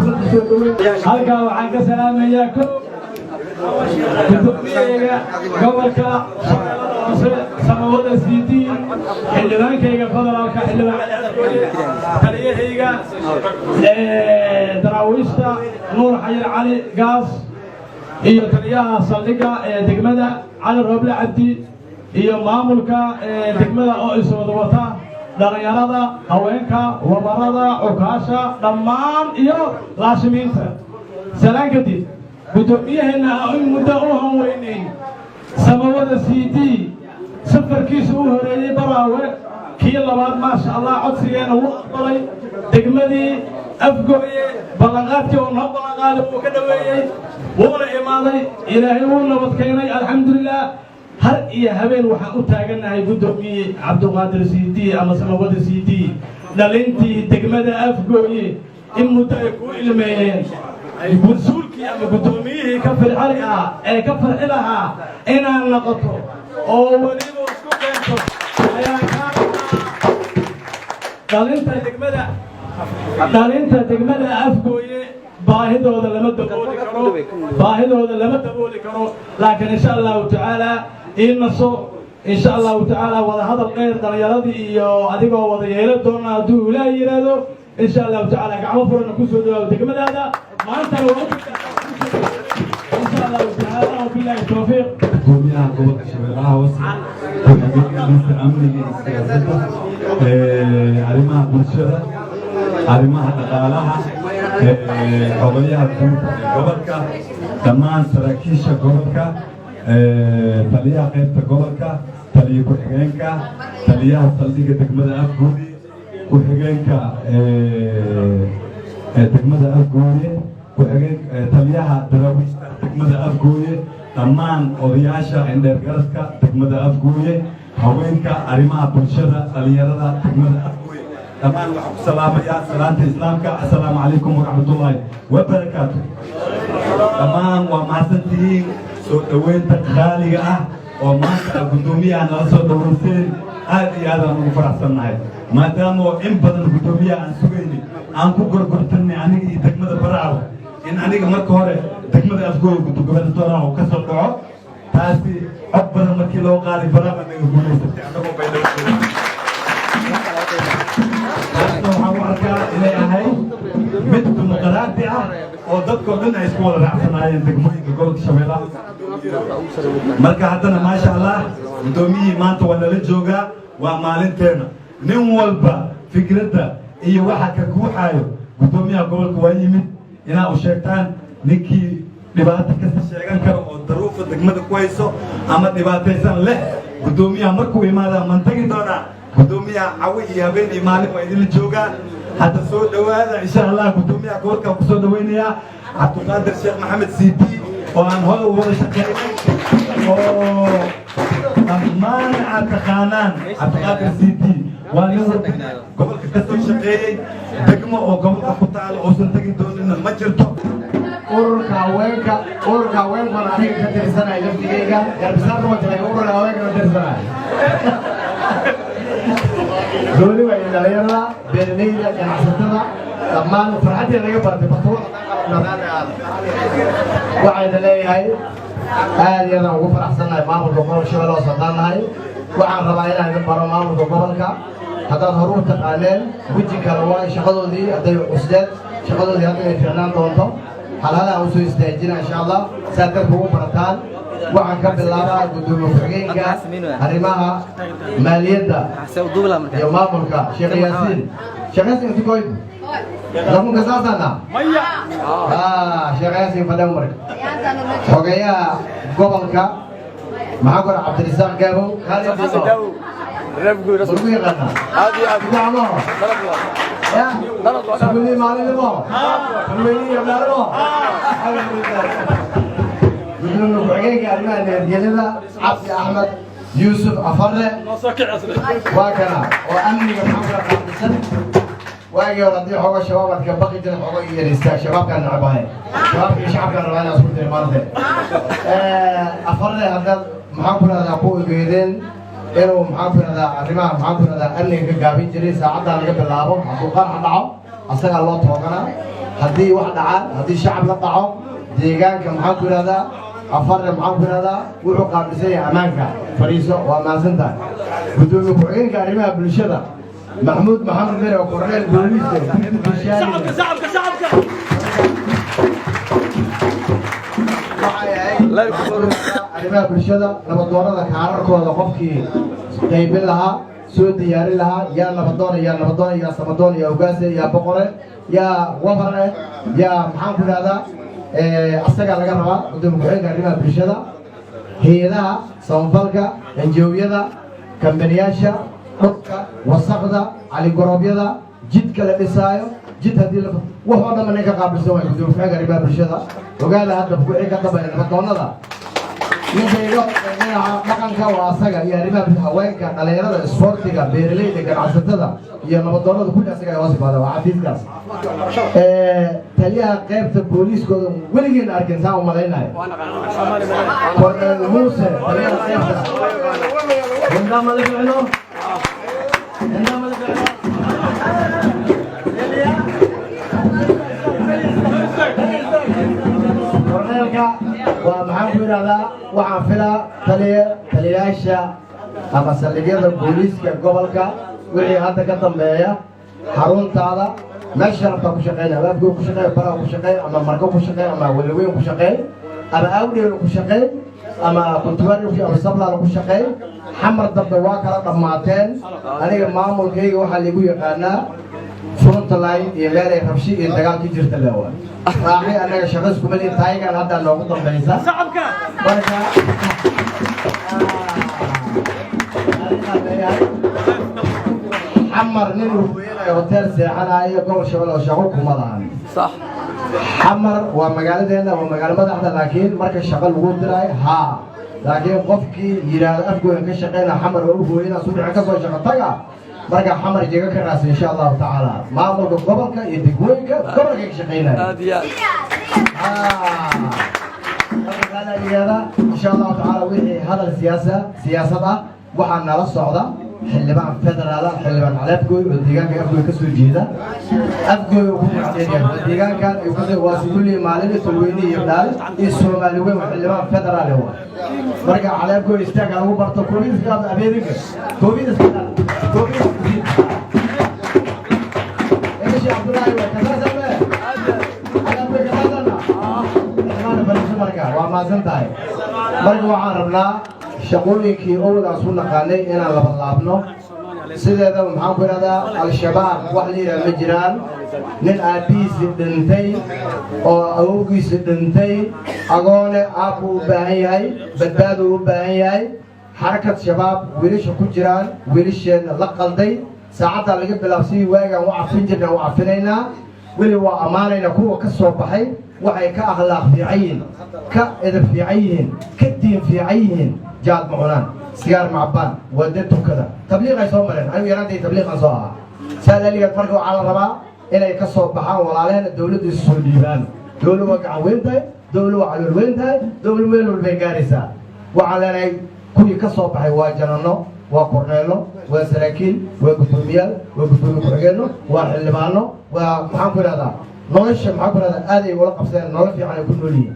halkaa waxaan ka salaamayaa gudoomiyaha gobolka hoose samawada CD xildhibaankayga federaalka xildhibaan taliyahayga daraawiishta nuur xayir cali gaas iyo taliyaha saldhigga degmada cali rooble cabdi iyo maamulka degmada oo iswada wata dhalinyarada haweenka wabarada cukaasha dhammaan iyo laashimiinta salaan kadib gudoomiyaheena in muddo u hanweynay samawada CD safarkiisa u horeeyay baraawe kii labaad maasha allah codsigeena wuu aqbalay degmadii afgooye ballanqaadkii uu noo ballanqaaday wuu ka dhaweeyey wuuna imaaday ilaahay wuu nabad keenay alxamdulilah har iyo habeen waxaan u taaganahay gudoomiye cabdiqaadir CD ama samawada CD dhalintii degmada afgooye in muddo ay ku ilmeeyeen mas-uulkii ama gudoomiyihii ka fircali ah ee ka farxi lahaa inaan noqoto oo weliba isku keento ayaa dhalinta degmada afgooye baahidooda lama dabooli karo laakiin insha allahu tacaala inaso insha allahu tacaala wada hadal dheer dhalinyaradii iyo adigoo wada yeelo doona hadduu ilaahay yidhaahdo insha allahu tacaala gacmo furana kusoo dhawaado degmadaada maantana waa insha allahu tacaala wabillahi tawfiiq gudoomiyaha gobolka shabeellaha hoose ku-xigeenkiisa amniga iyo siyaasadda arrimaha bulshada arrimaha dhaqaalaha xogayaha guud ee gobolka dhammaan saraakiisha gobolka taliyaha qaybta gobolka taliya ku-xigeenka taliyaha saldhigga degmada afgooye ku-xigeenka degmada afgooye taliyaha daraawiishta degmada afgooye dhammaan odayaasha indheergaradka degmada afgooye haweenka arrimaha bulshada dhalinyarada degmada afgooye dhammaan waxaan ku salaamayaa salaanta islaamka assalaamu calaykum waraxmatullaahi wabarakaatu dhammaan waa mahadsantihiin soo dhoweynta qaaliga ah oo maanta gudoomiyaha nala soo dhaweyseen aad iyo aad aan ugu faraxsannahay maadaama in badan gudoomiyaha aan sugayni aan ku gorgortanay aniga iyo degmada baraawo in aniga marka hore degmada afgooye gudogobernatoraha uu ka soo dhaco taasi cod badan markii loo qaaday baraawo naga guulaysatay annagoo bay taasna waxaan u arkaa inay ahayd mid dimuqraadi ah oo dadkoo dhan ay isku wada raacsanaayeen degmooyinka gobolka shabeellaha marka haddana maasha allah gudoomiyihii maanta waa nala joogaa waa maalinteena nin walba fikradda iyo waxa ka guuxaayo gudoomiyaha gobolka waa yimid inaa u sheegtaan ninkii dhibaato kasta sheegan karo oo daruufa degmada ku hayso ama dhibaataysan leh gudoomiyaha markuu imaadaa man tagi doonaa gudoomiyaha cawi iyo habeen iyo maalin waa idinla joogaa hadda soo dhowaada insha allah gudoomiyaha gobolka ku soo dhaweynayaa cabdiqaadir sheekh maxamed CD oo aan hore wada shaqeynay oo dhammaan aad taqaanaan cabdiqaadir CD waa nin gobolka ka soo shaqeeyey degmo oo gobolka ku taalo uusan tegi doonina ma jirto ururka haweenka waan aniga ka tirsanay laftigeyga garbisaarka ma jiray ururka haweenka ka tirsanay dooni way dhalinyarada beeraleyda ganacsatada dhammaan farxadii laga bartay waxayna leeyahay aad iyo aad ugu faraxsanahay maamulka gobolka shabeellaha hoose haddaan nahay waxaan rabaa inaan idin baro maamulka gobolka haddaad hore u taqaaneen weji kale waa shaqadoodii hadday cusdeed shaqadoodii hadda ay fiicnaan doonto halhalaa u soo istaajina insha allah saad dadka ugu barataan waxaan ka bilaabaa gudoomiye ku-xigeenka arrimaha maaliyadda iyo maamulka sheekh yaasiin intu koyd lamunka saasana sheekh yaasiin fadhan marka xogeeyaha gobolka maxaa kora cabdirisaaq gaabow marku yaqaana gacmaho سكوني معلمه سكوني يبلغه بدون وعيك أرمان الجلدة عبد أحمد يوسف أفرة وكنا وأمني محمد قادسن واجي ولدي حوجة شباب كبقي جل حوجة يريستا شباب كان عباية شباب الشعب كان ربنا أسود المرضى أفرة هذا محمد هذا أقوى جيدين إنه محمد هذا الرماح محمد هذا أمني كجابين جري ساعات على قبل لابو أبو قار حدعو asagaa loo toogana haddii wax dhacaan haddii shacab la dhaco deegaanka maxaan ku yidhahdaa afarna maxaan ku yidhahdaa wuxuu qaabilsan yahay ammaanka fadhiiso waa mahadsantahay gudoomiye ku-xigeenka arrimaha bulshada محمود محمد بن وكورنيل بوليس arrimaha bulshada nabadoonada kaararkooda qofkii qaybin lahaa soo diyaarin lahaa yaa nabadoon yaa samadoon yaa ogaase yaa boqore yaa wabare yaa maxaan ku idhahdaa asagaa laga rabaa gudoomiye ku-xigeenka arrimaha bulshada hay-adaha samafalka enjooyada kambaniyaasha dhulka wasaqda caligoroobyada jidka la dhisaayo jid haddii waxoo dhamma ninka qaabilsan waay gudoomiye ku-xigeenka arrimaha bulshada ogaada hadda wixii ka dambeeya nabadoonada ninka iga dhinaca dhaqanka waa asaga iyo arrimaha haweenka dhalinyarada isboortiga beeralayda ganacsatada iyo nabadoonada kulli asaga ay hoos imaada waa xafiiskaas taliyaha qaybta booliiskooda weligeena arkin saa u malaynayo korneel muuse taliyaha qaybta korneelka waa maxaan ku yidhahdaa waxaan filaa taliyayaasha ama saldhigyada booliiska gobolka wixii hadda ka dambeeya xaruntaada meesha rabtaa ku shaqeyn ama afgoo ku shaqeey baraha ku shaqeey ama marko ku shaqeey ama weliweyn ku shaqeey ama awdheela ku shaqeey ama kuntuwaari ama sablaala ku shaqeey xamar dambe waa kala dhammaateen aniga maamulkayga waxaa liigu yaqaanaa frontline iyo meelay rabshi iyo dagaal ka jirta leewa raaxi annaga shaqo iskuma liin taayigan haddaa noogu dambaysa marka xamar nin uu weynayo hotel seexanayo gobol shabeelle oo shaqo kuma lahan xamar waa magaaladeena waa magaalo madaxda laakiin marka shaqo lagu diraayo haa laakiin qofkii yidhaahdo afgooyan ka shaqeyna xamar waa u hooyana subaxi ka soo shaqo taga marka xamar jega ka raasa insha allahu tacaala maamulka gobolka iyo degmooyinka gobolka ka shaqeynaya insha allahu tacaala wixii hadal siyaasad ah waxaa nala socda xildhibaan federaal xildhibaan cali afgooy oo deegaanka afgooy ka soo jeeda afgooy uu ku magacdeeyahay deegaankan ay ku waa siduli maalin tolweyne iyo dhaal iyo Soomaali weyn waa xildhibaan federaal ah marka cali afgooy istaaga lagu barto covid-ka abeerinka covid-ka eeshi abdullahi waa kaza sabe waa maasan tahay marka waxaan rabnaa shaqooyinkii owdaas u naqaanay inaan laba laabno sideeda maxaan ku idhahdaa al-shabaab wax la yidhaha ma jiraan nin aabbihiisi dhintay oo awowgiisi dhintay agoone aabbuu u baahan yahay badbaaduu u baahan yahay xarakad shabaab wiilasha ku jiraan wiilasheenna la qalday saacaddaa laga bilaabsiyi waagaan u cafin jirna u cafinaynaa weli waa ammaanaynaa kuwa ka soo baxay waxay ka akhlaaq fiican yihiin ka edab fiican yihiin ka diin fiican yihiin jaad macunaan sigaar macbaan wade tukada tabliiqay soo mareen anigu yaraantay tabliiqan soo ahaa saa laaligeed marka waxaa la rabaa inay ka soo baxaan walaalehena dawladda isu soo dhiibaan dawla waa gacan weyn tahay dawla waa calool weyn tahay dawla meel walbay gaaraysaa waxaan leenahay kuwii ka soo baxay waa janano waa korneelo waa saraakiil waa gudoomiyaal waa gudoomiye ku-xigeenno waa xildhibaano waa maxaan ku idhahdaa nolosha maxaan ku idhahdaa aad ay ula qabsadeen nolol fiican ay ku nool yihiin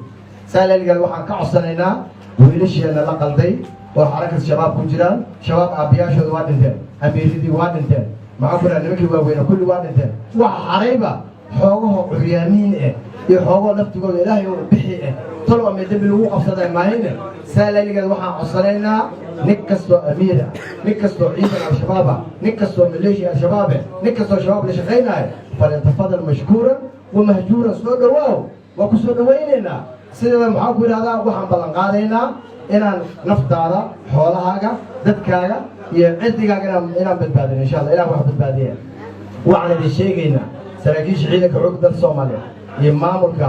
saa laaligeed waxaan ka codsanaynaa wiilasheena la qalday oo xarakad shabaab ku jiraan shabaab aabbiyaashooda waa dhinteen amiiradii waa dhinteen maxaan ku idhahdaa nimankii waaweyne kulli waa dhinteen waxa xarayba xoogahoo curyaamiin ah iyo xoogahoo laftigooda ilaahay oo bixi ah talo ama dembi lagu qabsaday maahayne saa laaligeed waxaan codsanaynaa nin kastoo amiir ah nin kastoo ciidan al-shabaab ah nin kastoo maleeshiya al-shabaab ah nin kastoo shabaab la shaqaynayo falyatafadal mashkuuran wa mahjuuran soo dhawaaw waa ku soo dhawaynaynaa sideeda maxaan ku idhahdaa waxaan ballan qaadaynaa inaan naftaada xoolahaaga dadkaaga iyo ciddigaaga inaan badbaadin insha allah ilaah wax badbaadiya waxaan idin sheegaynaa saraakiisha ciidanka xoogga dalka Soomaaliya iyo maamulka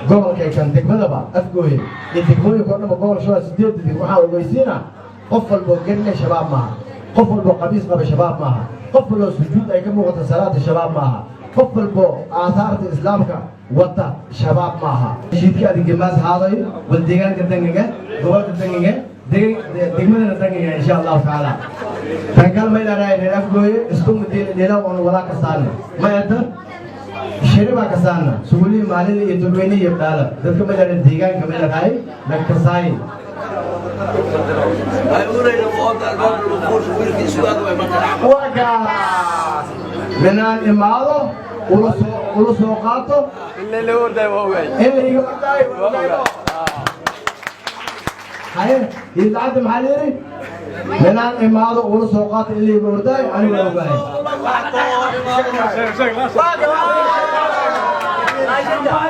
gobolka kan degmadaba afgooye iyo degmooyinka oo dhan gobol shabaab 8 degmo waxaa ogeysiina qof walba garnay shabaab maaha qof walba qabiis qaba shabaab maaha qof walba sujuud ay ka muuqato salaada shabaab maaha qof walba aasaarta islaamka wata shabaab maaha shiidka adiga maas haaday wal deegaanka dangiga gobolka dangiga degmadana dangiga insha Allah taala tankal ma ilaahay reer afgooye isku mudeen dheela oo wala ka saarno ma yada shiriba kasana suuli maalin iyo dadweyne iyo dhaala dadka madara deegaanka meel qaay lakasay ay urayna qoonta albaabka lagu fuusho wiilkiisu aad way markaa waga minaan imaado ula soo qaato illa la orday waa ogaay haye idaacada maxaa leeyahay minaan imaado ula soo qaato ilaa iga orday aniga ogaay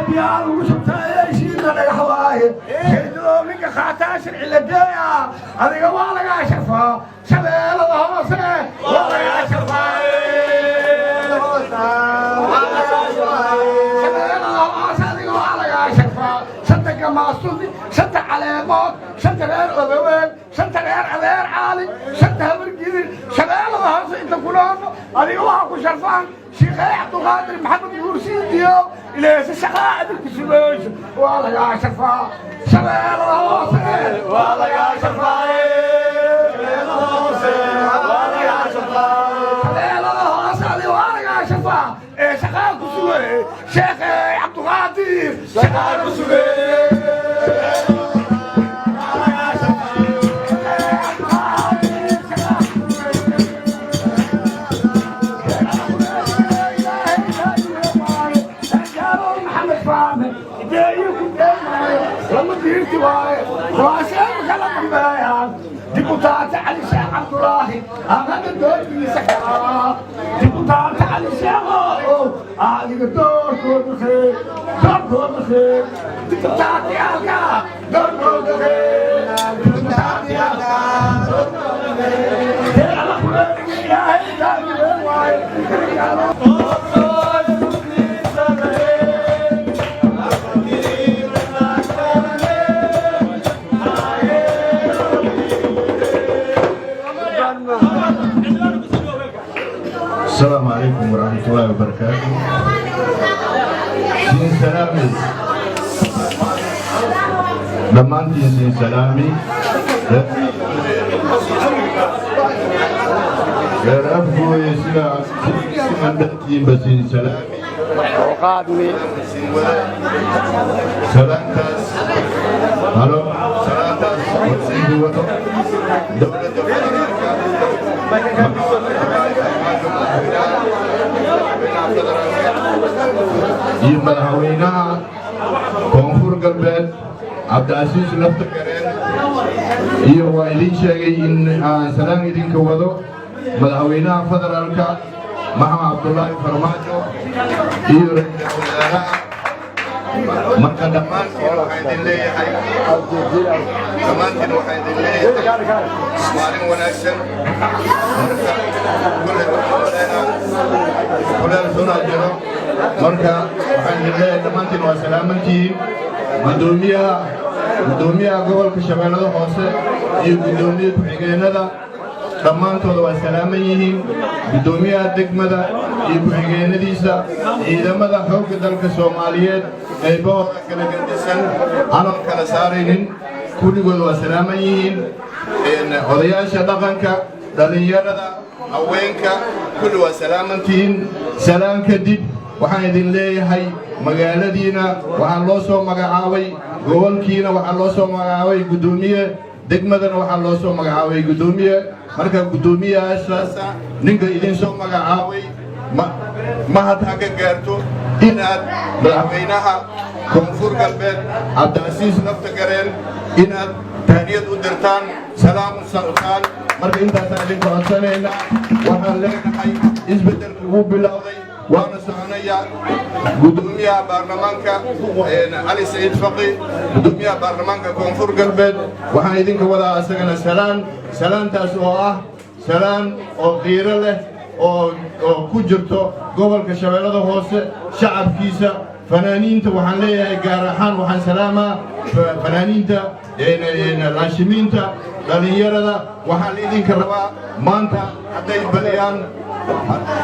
بيان وشفتها يشيلنا الحوايه شيلوا منك خاطاش العلبيه هذه والله يا شفا شباب الله سنه والله يا شفا شنتك ما صدي شنت على موت شنت غير أذوان شنت غير أذير عالي شنت هبرجيل شباب الله انت كلهم هذه واحد شرفان شيخ عبد القادر محمد مرسي ديو إلى الشقاء الكسبوش والله يا شفا شباب الله والله يا شفا والله يا شفا والله يا شفا شقاء الكسبوش شيخ عبد القادر شقاء الكسبوش ديبوتات علي الشيخ عبد الله هذا الدور في سكرات ديبوتات علي الشيخ هذه الدور كل خير دور كل خير ديبوتات يا دور كل خير ديبوتات يا دور كل خير يا الله يا السلام عليكم ورحمة الله وبركاته. سين سلامي لما أنت سين سلامي غير أبو يسلا سندتي بسين سلامي وقادني سلامتاس هلو سلامتاس وسيدي وطن دولة iyo madaxweynaha koonfur galbeed cabdicaziis lafta gareen iyo waa idin sheegay in aan salaan idinka wado madaxweynaha federaalka maxamed cabdullaahi farmaajo iyo ra'iisul wasaaraha marka dhammaantiin waxaa idin leeyahay maalin wanaagsan marka kuleel sunaa jiro marka waxaan idin leeyahay dhammaantiin waa salaamantihiin gudoomiyaha gobolka shabeellada hoose iyo gudoomiye ku-xigeenada dhammaantooda waa salaaman yihiin gudoomiyaha degmada iyo ku-xigeenadiisa ciidamada xoogga dalka Soomaaliyeed qaybahooda kala gedisan aanan kala saaraynin kulligood waa salaaman yihiin odayaasha dhaqanka dhalinyarada haweenka kulli waa salaamantihiin salaan kadib waxaan idin leeyahay magaaladiina waxaa loo soo magacaabay gobolkiina waxaa loo soo magacaabay gudoomiye degmadana waxaa loo soo magacaabay gudoomiye marka gudoomiyaashaas ninka idin soo magacaabay ma hadda ka gaarto inaad madaxweynaha koonfur galbeed cabdicaziis lafta gareen inaad tahniyad u dirtaan salaamu saltaan marka intaasaan idinka codsanayna waxaan leenahay isbeddelku wuu bilowday وانا سعنيا قدوميا برلمانكا علي سعيد فقي قدوميا برلمانكا كونفور قلبت وحنا يدينك ولا أسجنا سلام تاسوه سلام أو غير له أو كجرتو قبل كشباب هذا هو شعب كيسة فنانين توحن ليه جارحان وحن سلامة فنانين تا لاشمين تا لانيرة وحن يدينك الربا مانتا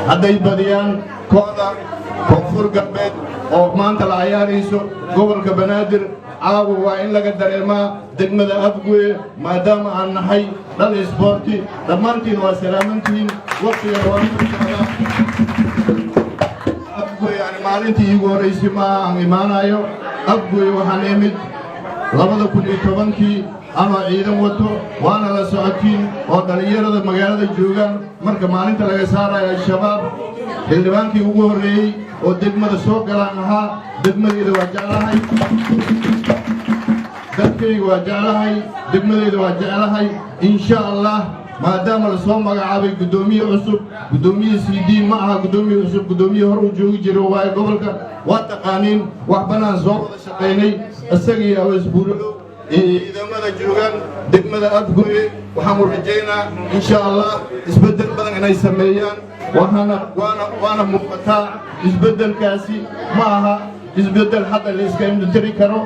hadday badiyaan kooxda koonfur galbeed oo maanta la ciyaarayso gobolka banaadir caawa waa in laga dareemaa degmada afgoye maadaama aan nahay dhal isboorti dhammaantiin waa salaamantihiin waqtiga waa afgoye maalintii iigu horraysay ma aan imaanayo afgooye waxaan imid 2010kii anoo ciidan wato waana la socotiin oo dhallinyarada magaalada joogaan marka maalinta laga saarayo al-shabaab xildhibaankii ugu horreeyey oo degmada soo galaan ahaa degmadeyda waa jeclahay dadkayga waa jeclahay degmadeyda waa jeclahay insha allah maadaama la soo magacaabay guddoomiye cusub guddoomiye siidiin ma aha guddoomiye cusub guddoomiye hor u joogi jiro waayo gobolka waa taqaaniin wax bannaan soo wada shaqaynay isagii aweesbuulo ciidamada joogaan degmada afgooye waxaan u rajaynaa insha allah isbeddel badan inay sameeyaan waana muuqataa isbeddelkaasi ma aha isbeddel hadda la iska indhitiri karo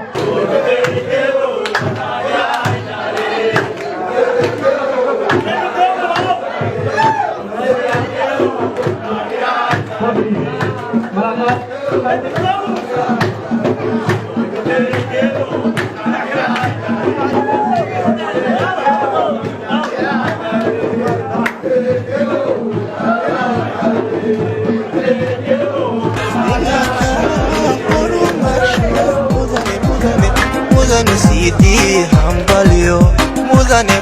mudane sidii hambalyo mudane